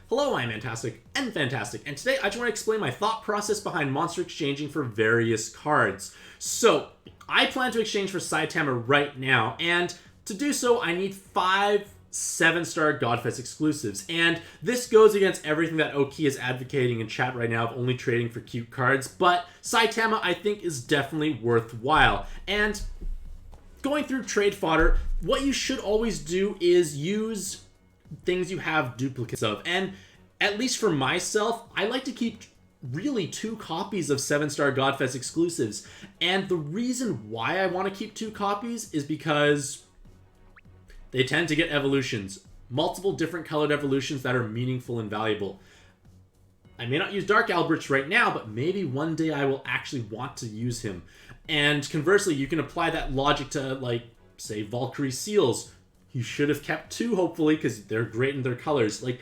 Hello, I'm Mantastic'c and Fantastic, and today I just want to explain my thought process behind monster exchanging for various cards. So, I plan to exchange for Saitama right now, and to do so, I need 5 7-star Godfest exclusives, and this goes against everything that Oki is advocating in chat right now of only trading for cute cards, but Saitama I think is definitely worthwhile. And going through trade fodder, what you should always do is use things you have duplicates of, and at least for myself, I like to keep really 2 copies of 7-star Godfest exclusives, and the reason why I want to keep 2 copies is because they tend to get evolutions, multiple different colored evolutions that are meaningful and valuable. I may not use Dark Alberts right now, but maybe one day I will actually want to use him. And conversely, you can apply that logic to, like, say, Valkyrie Seals. You should have kept 2, hopefully, because they're great in their colors. Like,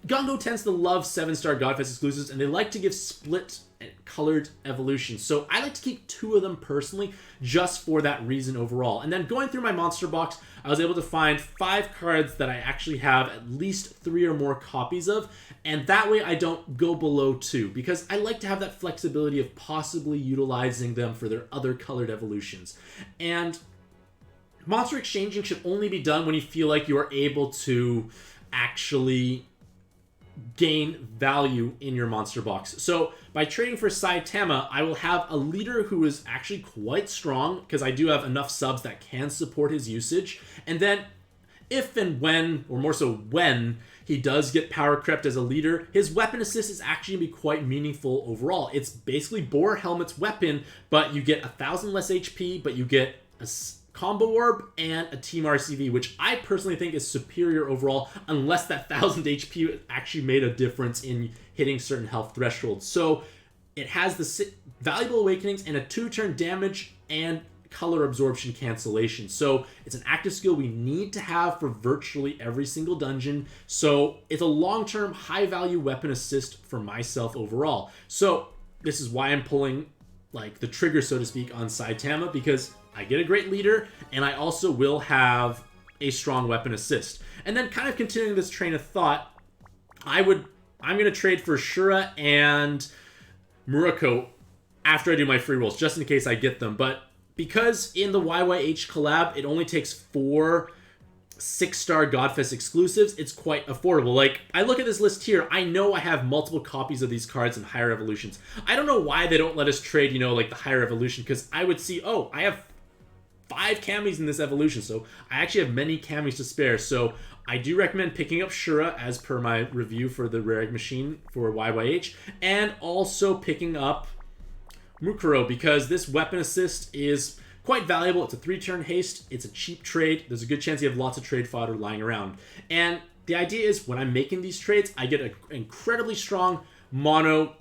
Gungo tends to love 7-star Godfest exclusives, and they like to give split colored evolutions. So I like to keep 2 of them personally, just for that reason overall. And then going through my monster box, I was able to find 5 cards that I actually have at least 3 or more copies of, and that way I don't go below 2, because I like to have that flexibility of possibly utilizing them for their other colored evolutions. And monster exchanging should only be done when you feel like you are able to actually gain value in your monster box. So by trading for Saitama, I will have a leader who is actually quite strong, because I do have enough subs that can support his usage. And then if and when, or more so when, he does get power crept as a leader, his weapon assist is actually going to be quite meaningful overall. It's basically Boar Helmet's weapon, but you get 1,000 less HP, but you get a combo orb and a team RCV, which I personally think is superior overall, unless that 1,000 HP actually made a difference in hitting certain health thresholds. So it has the valuable awakenings and a 2-turn damage and color absorption cancellation. So it's an active skill we need to have for virtually every single dungeon. So it's a long-term, high-value weapon assist for myself overall. So this is why I'm pulling, like, the trigger, so to speak, on Saitama, because I get a great leader, and I also will have a strong weapon assist. And then kind of continuing this train of thought, I'm going to trade for Shura and Mukuro after I do my free rolls, just in case I get them. But because in the YYH collab, it only takes 4 6-star Godfest exclusives, it's quite affordable. Like, I look at this list here, I know I have multiple copies of these cards in higher evolutions. I don't know why they don't let us trade, you know, like the higher evolution, because I would see, oh, I have 5 camis in this evolution, so I actually have many camis to spare. So I do recommend picking up Shura as per my review for the Rare Egg Machine for YYH, and also picking up Mukuro, because this weapon assist is quite valuable. It's a 3-turn haste, it's a cheap trade, there's a good chance you have lots of trade fodder lying around. And the idea is when I'm making these trades, I get an incredibly strong mono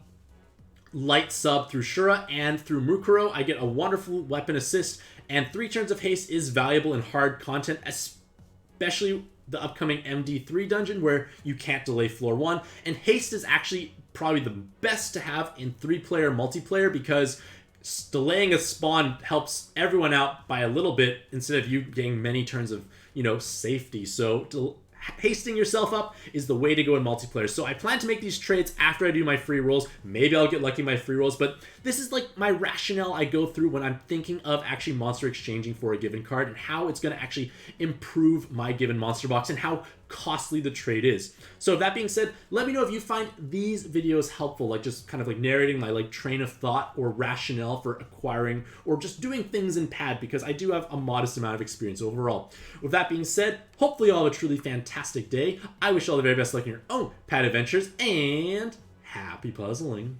light sub through Shura, and through Mukuro I get a wonderful weapon assist, and 3 turns of haste is valuable in hard content, especially the upcoming MD3 dungeon where you can't delay floor 1, and haste is actually probably the best to have in 3-player multiplayer, because delaying a spawn helps everyone out by a little bit instead of you getting many turns of, you know, safety. So hasting yourself up is the way to go in multiplayer. So I plan to make these trades after I do my free rolls. Maybe I'll get lucky in my free rolls, but this is like my rationale I go through when I'm thinking of actually monster exchanging for a given card, and how it's going to actually improve my given monster box and how costly the trade is. So that being said, let me know if you find these videos helpful, like just kind of like narrating my like train of thought or rationale for acquiring or just doing things in pad, because I do have a modest amount of experience overall. With that being said, hopefully you all have a truly fantastic day. I wish you all the very best luck in your own pad adventures, and happy puzzling.